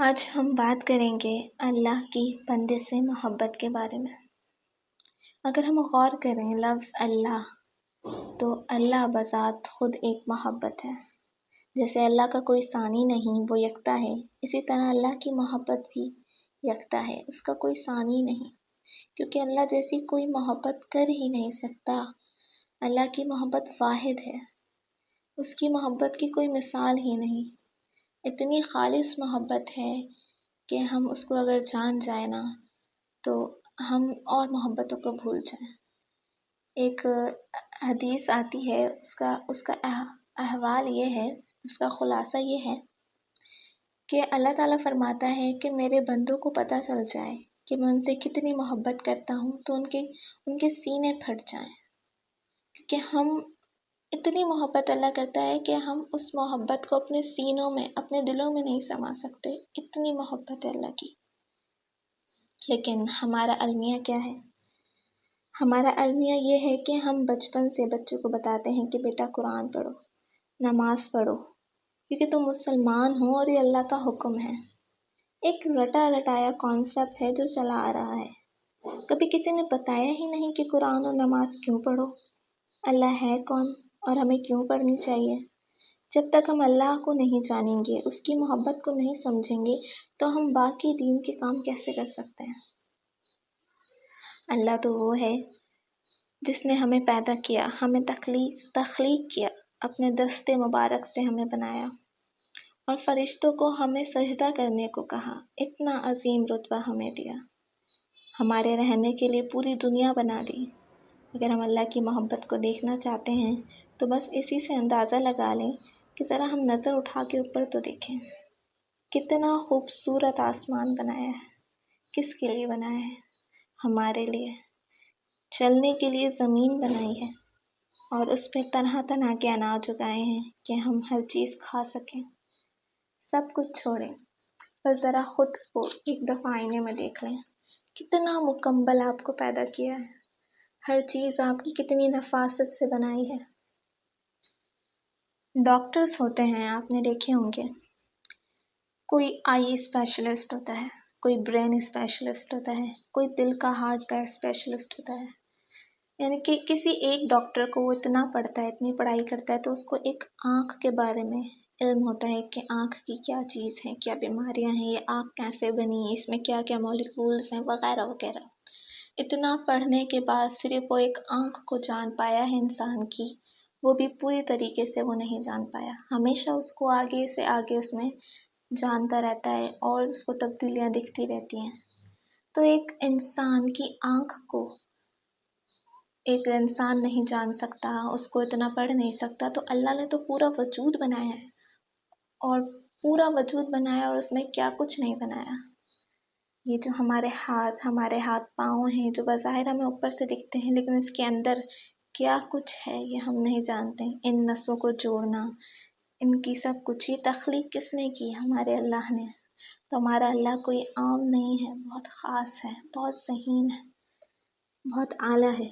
آج ہم بات کریں گے اللہ کی بندے سے محبت کے بارے میں۔ اگر ہم غور کریں لفظ اللہ تو اللہ بذات خود ایک محبت ہے۔ جیسے اللہ کا کوئی ثانی نہیں، وہ یکتا ہے، اسی طرح اللہ کی محبت بھی یکتا ہے، اس کا کوئی ثانی نہیں، کیونکہ اللہ جیسی کوئی محبت کر ہی نہیں سکتا۔ اللہ کی محبت واحد ہے، اس کی محبت کی کوئی مثال ہی نہیں۔ اتنی خالص محبت ہے کہ ہم اس کو اگر جان جائیں نا تو ہم اور محبتوں کو بھول جائیں۔ ایک حدیث آتی ہے، اس کا احوال یہ ہے، اس کا خلاصہ یہ ہے کہ اللہ تعالیٰ فرماتا ہے کہ میرے بندوں کو پتہ چل جائے کہ میں ان سے کتنی محبت کرتا ہوں تو ان کے سینے پھٹ جائیں، کیونکہ ہم اتنی محبت اللہ کرتا ہے کہ ہم اس محبت کو اپنے سینوں میں، اپنے دلوں میں نہیں سما سکتے، اتنی محبت ہے اللہ کی۔ لیکن ہمارا المیہ کیا ہے؟ ہمارا المیہ یہ ہے کہ ہم بچپن سے بچوں کو بتاتے ہیں کہ بیٹا قرآن پڑھو، نماز پڑھو، کیونکہ تم مسلمان ہو اور یہ اللہ کا حکم ہے۔ ایک رٹا رٹایا کانسیپٹ ہے جو چلا آ رہا ہے۔ کبھی کسی نے بتایا ہی نہیں کہ قرآن اور نماز کیوں پڑھو، اللہ ہے کون اور ہمیں کیوں پڑھنی چاہیے۔ جب تک ہم اللہ کو نہیں جانیں گے، اس کی محبت کو نہیں سمجھیں گے تو ہم باقی دین کے کام کیسے کر سکتے ہیں؟ اللہ تو وہ ہے جس نے ہمیں پیدا کیا، ہمیں تخلیق کیا، اپنے دست مبارک سے ہمیں بنایا اور فرشتوں کو ہمیں سجدہ کرنے کو کہا، اتنا عظیم رتبہ ہمیں دیا، ہمارے رہنے کے لیے پوری دنیا بنا دی۔ اگر ہم اللہ کی محبت کو دیکھنا چاہتے ہیں تو بس اسی سے اندازہ لگا لیں کہ ذرا ہم نظر اٹھا کے اوپر تو دیکھیں، کتنا خوبصورت آسمان بنایا ہے۔ کس کے لیے بنایا ہے؟ ہمارے لیے۔ چلنے کے لیے زمین بنائی ہے اور اس پہ طرح طرح کے اناج اگائے ہیں کہ ہم ہر چیز کھا سکیں۔ سب کچھ چھوڑیں، بس ذرا خود کو ایک دفعہ آئینے میں دیکھ لیں، کتنا مکمل آپ کو پیدا کیا ہے، ہر چیز آپ کی کتنی نفاست سے بنائی ہے۔ ڈاکٹرز ہوتے ہیں، آپ نے دیکھے ہوں گے، کوئی آئی اسپیشلسٹ ہوتا ہے، کوئی برین اسپیشلسٹ ہوتا ہے، کوئی دل کا ہارٹ کا اسپیشلسٹ ہوتا ہے۔ یعنی کہ کسی ایک ڈاکٹر کو وہ اتنا پڑھتا ہے، اتنی پڑھائی کرتا ہے تو اس کو ایک آنکھ کے بارے میں علم ہوتا ہے کہ آنکھ کی کیا چیز ہے، کیا بیماریاں ہیں، یہ آنکھ کیسے بنی، اس میں کیا کیا مالیکولز ہیں، وغیرہ وغیرہ۔ اتنا پڑھنے کے بعد صرف وہ ایک آنکھ کو جان پایا ہے انسان کی، وہ بھی پوری طریقے سے وہ نہیں جان پایا، ہمیشہ اس کو آگے سے آگے اس میں جانتا رہتا ہے اور اس کو تبدیلیاں دکھتی رہتی ہیں۔ تو ایک انسان کی آنکھ کو ایک انسان نہیں جان سکتا، اس کو اتنا پڑھ نہیں سکتا، تو اللہ نے تو پورا وجود بنایا ہے، اور پورا وجود بنایا اور اس میں کیا کچھ نہیں بنایا۔ یہ جو ہمارے ہاتھ پاؤں ہیں جو بظاہر ہمیں اوپر سے دکھتے ہیں، لیکن اس کے اندر کیا کچھ ہے یہ ہم نہیں جانتے۔ ان نسوں کو جوڑنا، ان کی سب کچھ، یہ تخلیق کس نے کی؟ ہمارے اللہ نے۔ تو ہمارا اللہ کوئی عام نہیں ہے، بہت خاص ہے، بہت ذہین ہے، بہت اعلیٰ ہے۔